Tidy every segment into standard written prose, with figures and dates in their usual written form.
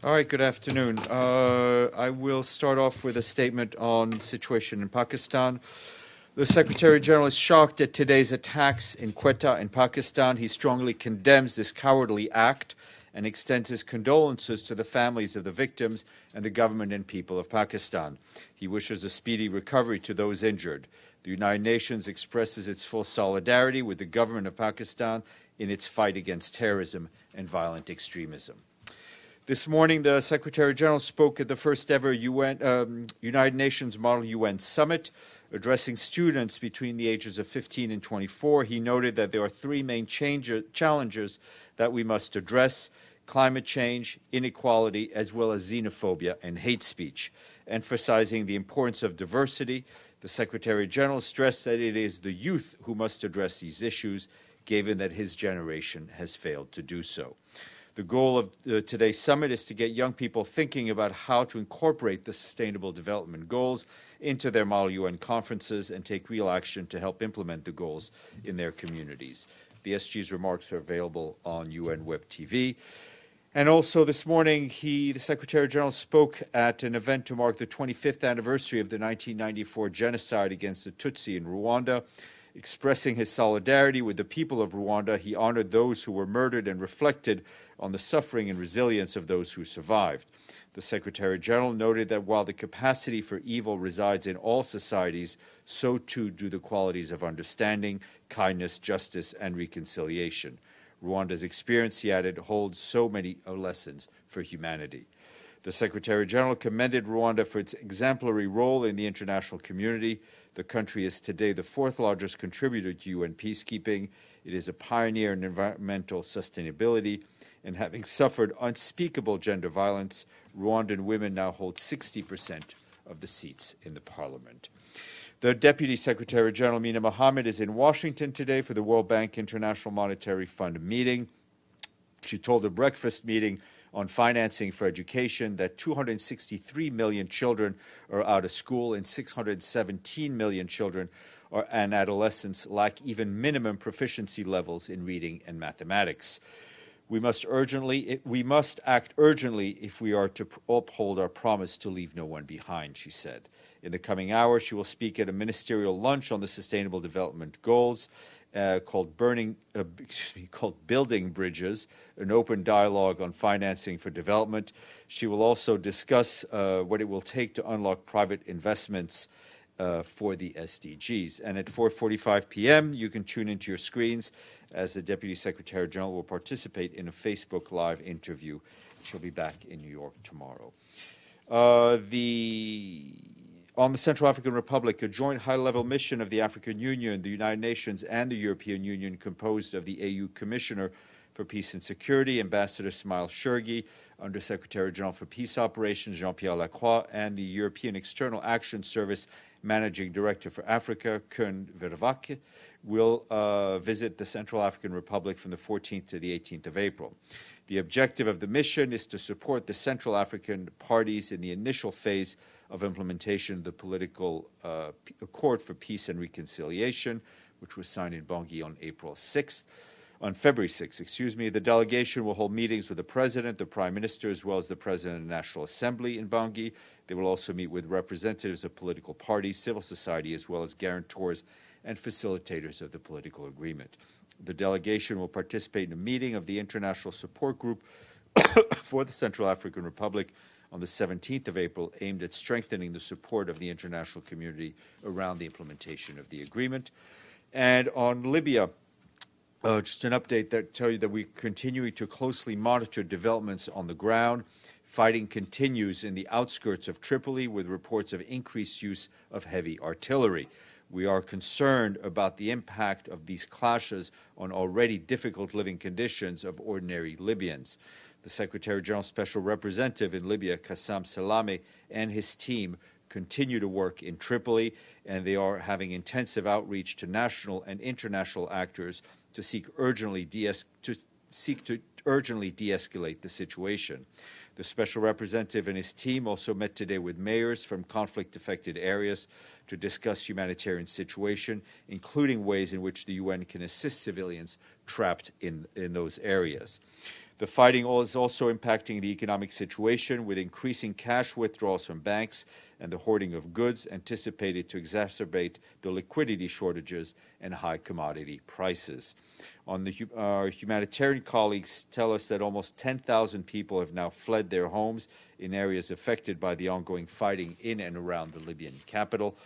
All right, good afternoon. I will start off with a statement on the situation in Pakistan. The Secretary-General is shocked at today's attacks in Quetta and Pakistan. He strongly condemns this cowardly act and extends his condolences to the families of the victims and the government and people of Pakistan. He wishes a speedy recovery to those injured. The United Nations expresses its full solidarity with the government of Pakistan in its fight against terrorism and violent extremism. This morning, the Secretary-General spoke at the first ever United Nations Model UN Summit. Addressing students between the ages of 15 and 24, he noted that there are three main challenges that we must address: climate change, inequality, as well as xenophobia and hate speech. Emphasizing the importance of diversity, the Secretary-General stressed that it is the youth who must address these issues, given that his generation has failed to do so. The goal of today's summit is to get young people thinking about how to incorporate the Sustainable Development Goals into their Model UN conferences and take real action to help implement the goals in their communities. The SG's remarks are available on UN Web TV. And also this morning, the Secretary-General spoke at an event to mark the 25th anniversary of the 1994 genocide against the Tutsi in Rwanda. Expressing his solidarity with the people of Rwanda, he honored those who were murdered and reflected on the suffering and resilience of those who survived. The Secretary-General noted that while the capacity for evil resides in all societies, so too do the qualities of understanding, kindness, justice, and reconciliation. Rwanda's experience, he added, holds so many lessons for humanity. The Secretary-General commended Rwanda for its exemplary role in the international community. The country is today the fourth largest contributor to UN peacekeeping. It is a pioneer in environmental sustainability, and having suffered unspeakable gender violence, Rwandan women now hold 60% of the seats in the parliament. The Deputy Secretary-General, Meena Mohammed, is in Washington today for the World Bank International Monetary Fund meeting. She told a breakfast meeting on financing for education that 263 million children are out of school and 617 million children and adolescents lack even minimum proficiency levels in reading and mathematics. We must act urgently if we are to uphold our promise to leave no one behind, she said. In the coming hours, she will speak at a ministerial lunch on the Sustainable Development Goals called Building Bridges, an open dialogue on financing for development. She will also discuss what it will take to unlock private investments for the SDGs. And at 4:45 p.m., you can tune into your screens as the Deputy Secretary-General will participate in a Facebook Live interview. She'll be back in New York tomorrow. On the Central African Republic, a joint high-level mission of the African Union, the United Nations, and the European Union, composed of the AU Commissioner for Peace and Security, Ambassador Smail Shurgi, Under Secretary-General for Peace Operations, Jean-Pierre Lacroix, and the European External Action Service Managing Director for Africa, Koen Verwacke, will visit the Central African Republic from the 14th to the 18th of April. The objective of the mission is to support the Central African parties in the initial phase of implementation of the political Accord for Peace and Reconciliation, which was signed in Bangui on February 6th, the delegation will hold meetings with the President, the Prime Minister, as well as the President of the National Assembly in Bangui. They will also meet with representatives of political parties, civil society, as well as guarantors and facilitators of the political agreement. The delegation will participate in a meeting of the International Support Group for the Central African Republic on the 17th of April, aimed at strengthening the support of the international community around the implementation of the agreement. And on Libya, just an update that tell you that we're continuing to closely monitor developments on the ground. Fighting continues in the outskirts of Tripoli with reports of increased use of heavy artillery. We are concerned about the impact of these clashes on already difficult living conditions of ordinary Libyans. The Secretary-General Special Representative in Libya, Qassam Salame, and his team continue to work in Tripoli, and they are having intensive outreach to national and international actors to seek to urgently de-escalate the situation. The Special Representative and his team also met today with mayors from conflict-affected areas to discuss humanitarian situation, including ways in which the UN can assist civilians trapped in those areas. The fighting is also impacting the economic situation, with increasing cash withdrawals from banks and the hoarding of goods anticipated to exacerbate the liquidity shortages and high commodity prices. Our humanitarian colleagues tell us that almost 10,000 people have now fled their homes in areas affected by the ongoing fighting in and around the Libyan capital.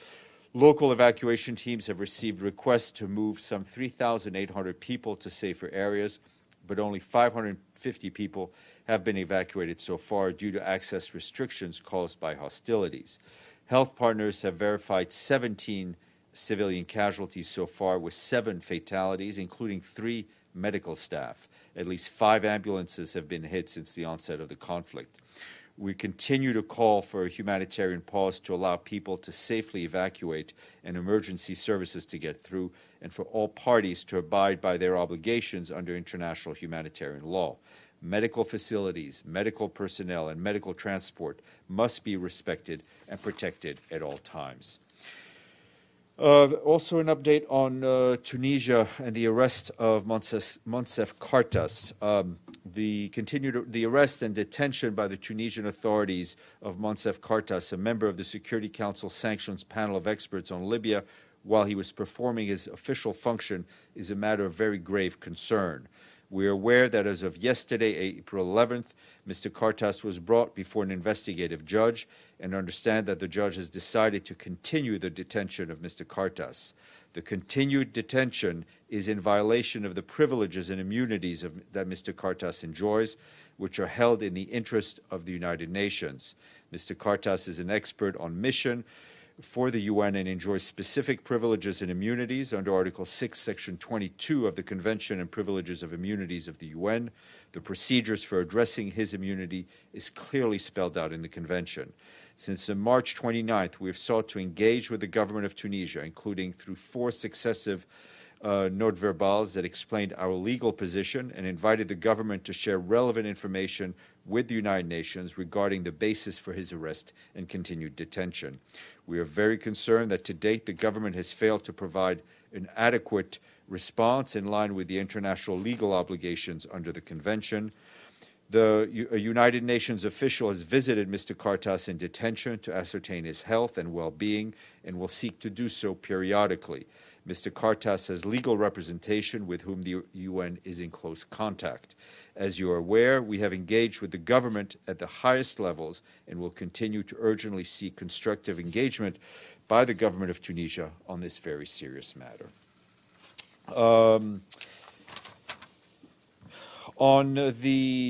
Local evacuation teams have received requests to move some 3,800 people to safer areas, but only 550 people have been evacuated so far due to access restrictions caused by hostilities. Health partners have verified 17 civilian casualties so far, with 7 fatalities, including 3 medical staff. At least 5 ambulances have been hit since the onset of the conflict. We continue to call for a humanitarian pause to allow people to safely evacuate and emergency services to get through, and for all parties to abide by their obligations under international humanitarian law. Medical facilities, medical personnel, and medical transport must be respected and protected at all times. Also an update on Tunisia and the arrest of Monsef Kartas. The arrest and detention by the Tunisian authorities of Monsef Kartas, a member of the Security Council sanctions panel of experts on Libya, while he was performing his official function, is a matter of very grave concern. We are aware that as of yesterday, April 11th, Mr. Kartas was brought before an investigative judge, and understand that the judge has decided to continue the detention of Mr. Kartas. The continued detention is in violation of the privileges and immunities that Mr. Kartas enjoys, which are held in the interest of the United Nations. Mr. Kartas is an expert on mission for the UN and enjoys specific privileges and immunities under Article 6, Section 22 of the Convention on Privileges of Immunities of the UN. The procedures for addressing his immunity is clearly spelled out in the Convention. Since March 29th, we have sought to engage with the government of Tunisia, including through 4 successive note verbals that explained our legal position and invited the government to share relevant information with the United Nations regarding the basis for his arrest and continued detention. We are very concerned that to date the government has failed to provide an adequate response in line with the international legal obligations under the Convention. A United Nations official has visited Mr. Kartas in detention to ascertain his health and well-being and will seek to do so periodically. Mr. Kartas has legal representation with whom the UN is in close contact. As you are aware, we have engaged with the government at the highest levels and will continue to urgently seek constructive engagement by the government of Tunisia on this very serious matter.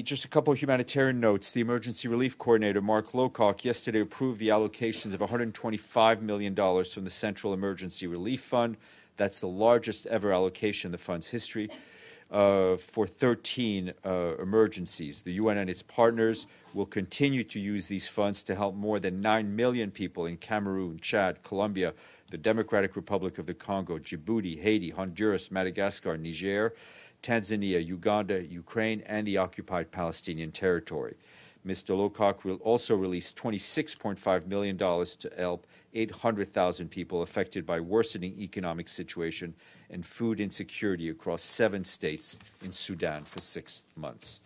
Just a couple of humanitarian notes, the Emergency Relief Coordinator, Mark Lowcock, yesterday approved the allocations of $125 million from the Central Emergency Relief Fund. That's the largest ever allocation in the fund's history for 13 emergencies. The UN and its partners will continue to use these funds to help more than 9 million people in Cameroon, Chad, Colombia, the Democratic Republic of the Congo, Djibouti, Haiti, Honduras, Madagascar, Niger, Tanzania, Uganda, Ukraine, and the occupied Palestinian territory. Mr. Lowcock will also release $26.5 million to help 800,000 people affected by worsening economic situation and food insecurity across 7 states in Sudan for 6 months.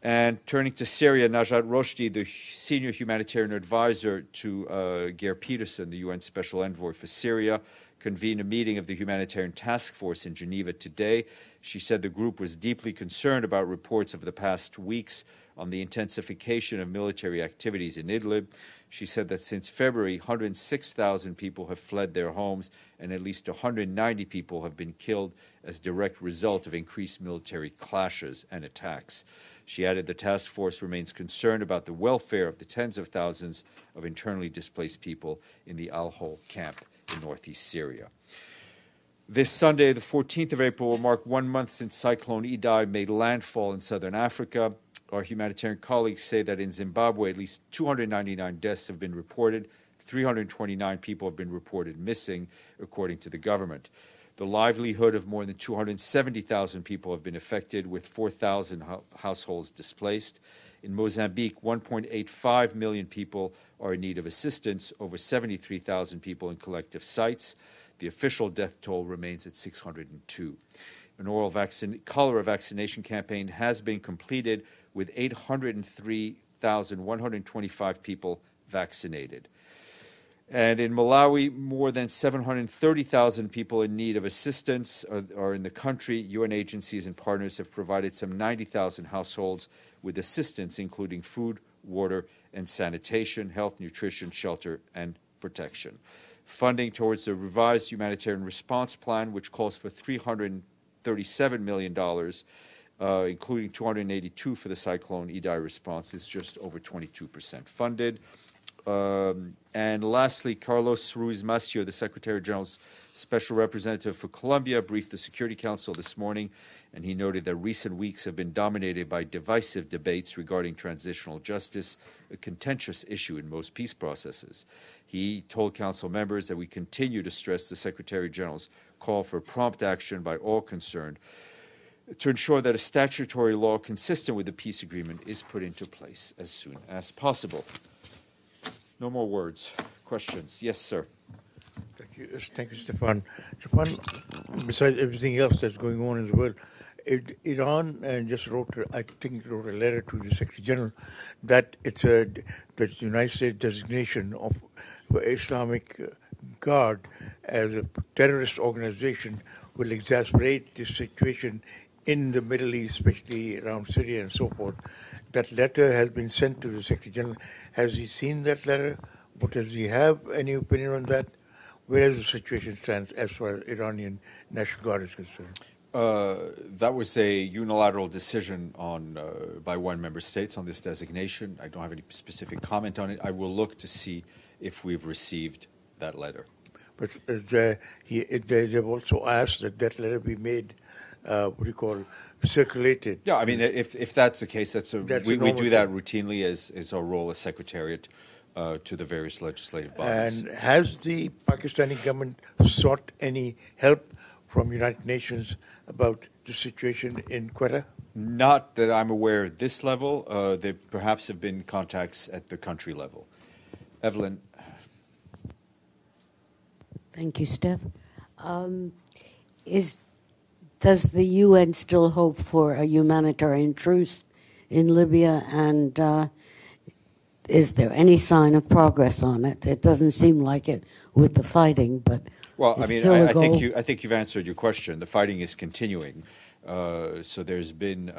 And turning to Syria, Najat Roshdi, the senior humanitarian advisor to Geir Peterson, the UN Special Envoy for Syria, convened a meeting of the Humanitarian Task Force in Geneva today. She said the group was deeply concerned about reports of the past weeks on the intensification of military activities in Idlib. She said that since February, 106,000 people have fled their homes and at least 190 people have been killed as a direct result of increased military clashes and attacks. She added the task force remains concerned about the welfare of the tens of thousands of internally displaced people in the Al-Hol camp in northeast Syria. This Sunday, the 14th of April, will mark 1 month since Cyclone Idai made landfall in southern Africa. Our humanitarian colleagues say that in Zimbabwe, at least 299 deaths have been reported. 329 people have been reported missing, according to the government. The livelihood of more than 270,000 people have been affected, with 4,000 households displaced. In Mozambique, 1.85 million people are in need of assistance, over 73,000 people in collective sites. The official death toll remains at 602. An oral cholera vaccination campaign has been completed with 803,125 people vaccinated. And in Malawi, more than 730,000 people in need of assistance are in the country. UN agencies and partners have provided some 90,000 households with assistance, including food, water, and sanitation, health, nutrition, shelter, and protection. Funding towards the revised humanitarian response plan, which calls for $337 million, including 282 for the Cyclone Idai response, is just over 22% funded. And lastly, Carlos Ruiz, the Secretary-General's Special Representative for Colombia, briefed the Security Council this morning, and he noted that recent weeks have been dominated by divisive debates regarding transitional justice, a contentious issue in most peace processes. He told Council members that we continue to stress the Secretary-General's call for prompt action by all concerned to ensure that a statutory law consistent with the peace agreement is put into place as soon as possible. No more words. Questions? Yes, sir. Thank you, Stefan. Stefan, besides everything else that's going on in the world, Iran just wrote a letter to the Secretary-General that it's the United States designation of Islamic Guard as a terrorist organization will exacerbate the situation in the Middle East, especially around Syria and so forth. That letter has been sent to the Secretary-General. Has he seen that letter? Does he have any opinion on that? Where does the situation stand as far as Iranian National Guard is concerned? That was a unilateral decision by one member state on this designation. I don't have any specific comment on it. I will look to see if we've received that letter. But they've also asked that letter be made, circulated. Yeah, I mean, if that's the case, we do that routinely as our role as Secretariat to the various legislative bodies. And has the Pakistani government sought any help from United Nations about the situation in Quetta? Not that I'm aware at this level. There perhaps have been contacts at the country level. Evelyn. Thank you, Steph. Does the UN still hope for a humanitarian truce in Libya, and is there any sign of progress on it? It doesn't seem like it with the fighting, but well, I it's mean, still a I goal. think you've answered your question. The fighting is continuing, so there's been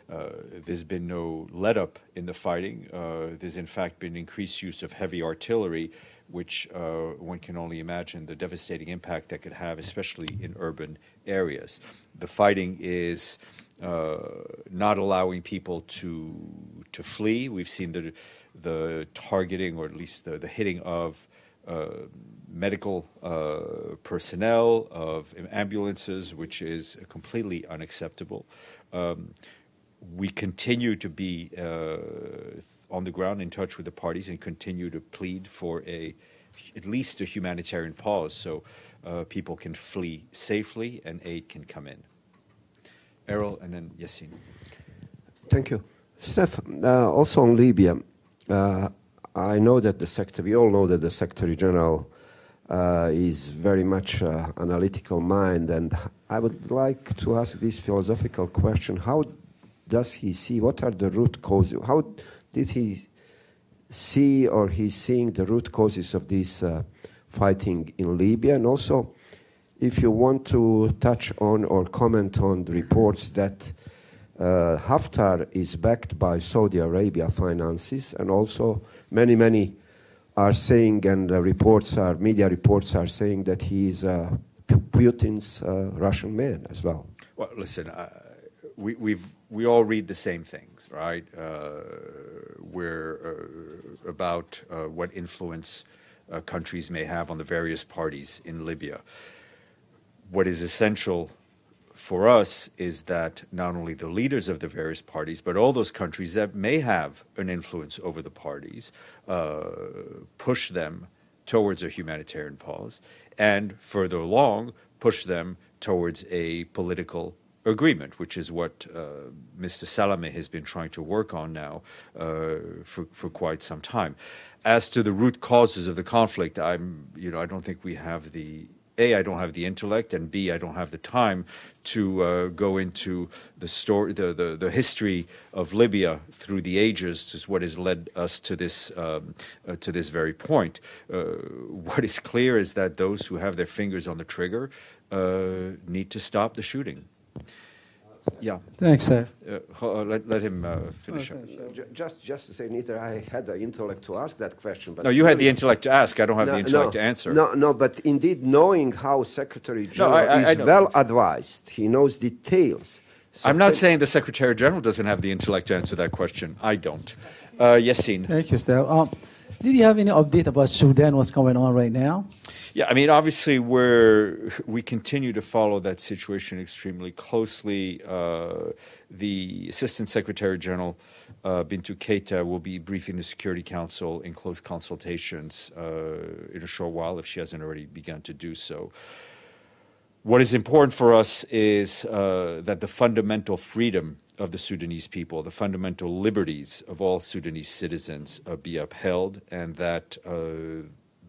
no let up in the fighting. There's in fact been increased use of heavy artillery, which one can only imagine the devastating impact that could have, especially in urban areas. The fighting is not allowing people to flee. We've seen the targeting, or at least the hitting of medical personnel, of ambulances, which is completely unacceptable. We continue to be on the ground in touch with the parties and continue to plead for at least a humanitarian pause so people can flee safely and aid can come in. Errol and then Yassine. Thank you. Steph, also on Libya, I know that we all know that the Secretary-General is very much analytical mind, and I would like to ask this philosophical question. How does he see, what are the root causes? How did he see, or he's seeing the root causes of this fighting in Libya? And also, if you want to touch on or comment on the reports that Haftar is backed by Saudi Arabia finances, and also many are saying, and media reports are saying that he is Putin's Russian man as well. Well, listen, we all read the same things, right? About what influence countries may have on the various parties in Libya. What is essential for us is that not only the leaders of the various parties, but all those countries that may have an influence over the parties, push them towards a humanitarian pause, and further along, push them towards a political agreement, which is what Mr. Salameh has been trying to work on now for quite some time. As to the root causes of the conflict, I don't think we have the A, I don't have the intellect, and B, I don't have the time to go into the story, the history of Libya through the ages, is what has led us to this very point. What is clear is that those who have their fingers on the trigger need to stop the shooting. Yeah. Thanks, Steph. Let him finish up. Just to say, neither I had the intellect to ask that question. But no, you had the intellect to ask. I don't have the intellect to answer. No, but indeed, knowing how Secretary General is well advised, he knows details. So I'm not saying the Secretary General doesn't have the intellect to answer that question. I don't. Yassine. Thank you, Steph. Did you have any update about Sudan, what's going on right now? Yeah, I mean, obviously, we continue to follow that situation extremely closely. The Assistant Secretary General, Bintu Keita, will be briefing the Security Council in close consultations in a short while, if she hasn't already begun to do so. What is important for us is that the fundamental freedom of the Sudanese people, the fundamental liberties of all Sudanese citizens be upheld, and that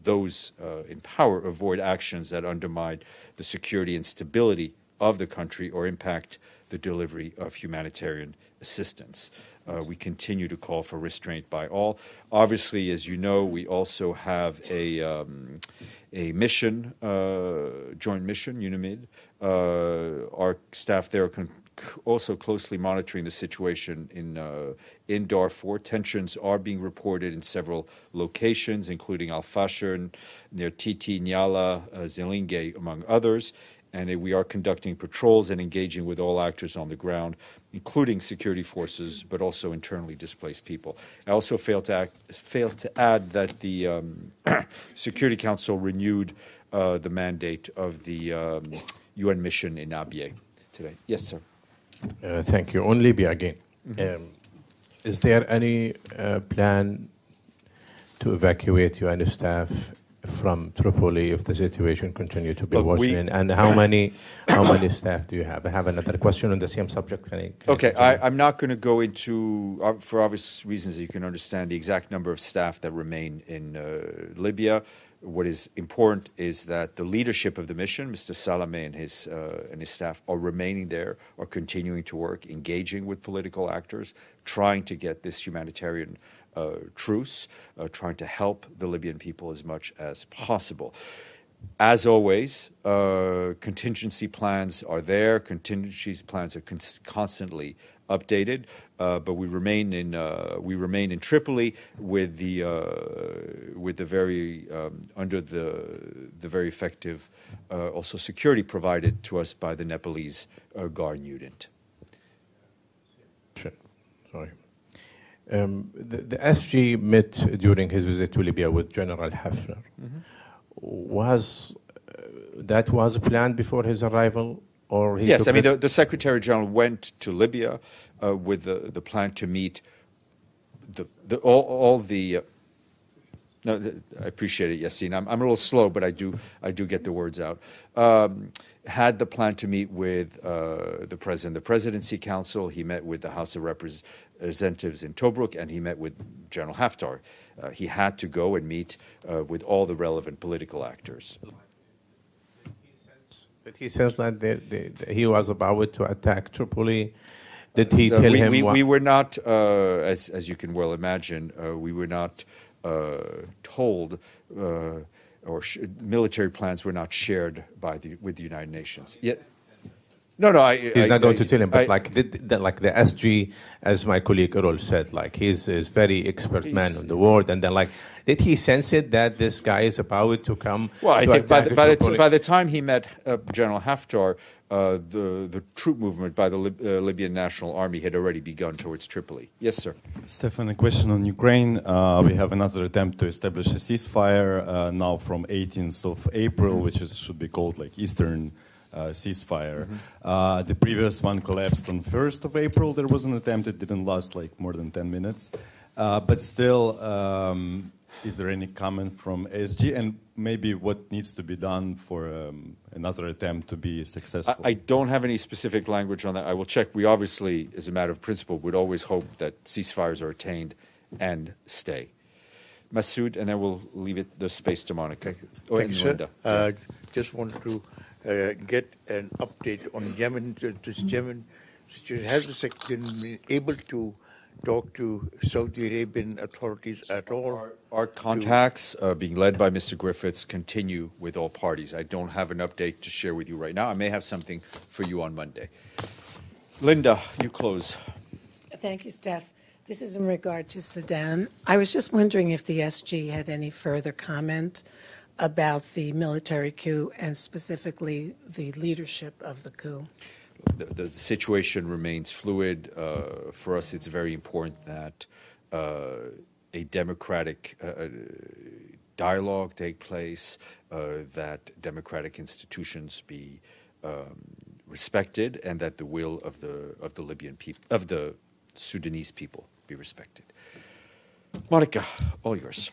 those in power avoid actions that undermine the security and stability of the country or impact the delivery of humanitarian assistance. We continue to call for restraint by all. Obviously, as you know, we also have a mission, joint mission, UNAMID. Our staff there are also closely monitoring the situation in Darfur. Tensions are being reported in several locations, including Al-Fasher, near Titi, Nyala, Zelinge, among others. And we are conducting patrols and engaging with all actors on the ground, including security forces, but also internally displaced people. I also failed to add that the Security Council renewed the mandate of the UN mission in Abyei today. Yes, sir. Thank you. On Libya again. Is there any plan to evacuate UN staff from Tripoli if the situation continues to be worsening? And how many staff do you have? I have another question on the same subject. Okay, I'm not going to go into, for obvious reasons you can understand, the exact number of staff that remain in Libya. What is important is that the leadership of the mission, Mr. Salameh and his staff, are remaining there, are continuing to work, engaging with political actors, trying to get this humanitarian truce, trying to help the Libyan people as much as possible. As always, contingency plans are there. Contingency plans are constantly updated, but we remain in Tripoli with the very under the very effective also security provided to us by the Nepalese Guard unit. Sorry. The SG met during his visit to Libya with General Hefner. Was planned before his arrival? Or yes, I mean, the Secretary General went to Libya with the plan to meet all the. No, I appreciate it, Yassine. I'm a little slow, but I do get the words out. Had the plan to meet with the President, the Presidency Council. He met with the House of Representatives in Tobruk, and he met with General Haftar. He had to go and meet with all the relevant political actors. Did he sense that he was about to attack Tripoli? Did he tell him? We were not, as you can well imagine, we were not told, or military plans were not shared with the United Nations. Yet, no. He's not going to tell him, but like the SG, as my colleague Errol said, like he's very expert man on the world, and then like, did he sense it that this guy is about to come? Well, I think by the time he met General Haftar, the troop movement by the Libyan National Army had already begun towards Tripoli. Yes, sir. Stefan, a question on Ukraine. We have another attempt to establish a ceasefire now from 18th of April, which should be called like Eastern ceasefire. The previous one collapsed on 1st of April. There was an attempt. It didn't last like more than 10 minutes. But still, is there any comment from SG and maybe what needs to be done for another attempt to be successful? I don't have any specific language on that. I will check. We obviously, as a matter of principle, would always hope that ceasefires are attained and stay. Masood, and then we'll leave the space to Monica. Thank you. Oh, Thank and you, sir. Linda. Just wanted to get an update on Yemen. This Yemen situation. Has the Secretary been able to talk to Saudi Arabian authorities at all? Our contacts, being led by Mr. Griffiths, continue with all parties. I don't have an update to share with you right now. I may have something for you on Monday. Linda, you close. Thank you, Steph. This is in regard to Sudan. I was just wondering if the SG had any further comment about the military coup and specifically the leadership of the coup. The situation remains fluid. For us, it's very important that a democratic dialogue take place, that democratic institutions be respected, and that the will of the Libyan people, of the Sudanese people, be respected. Monica, all yours.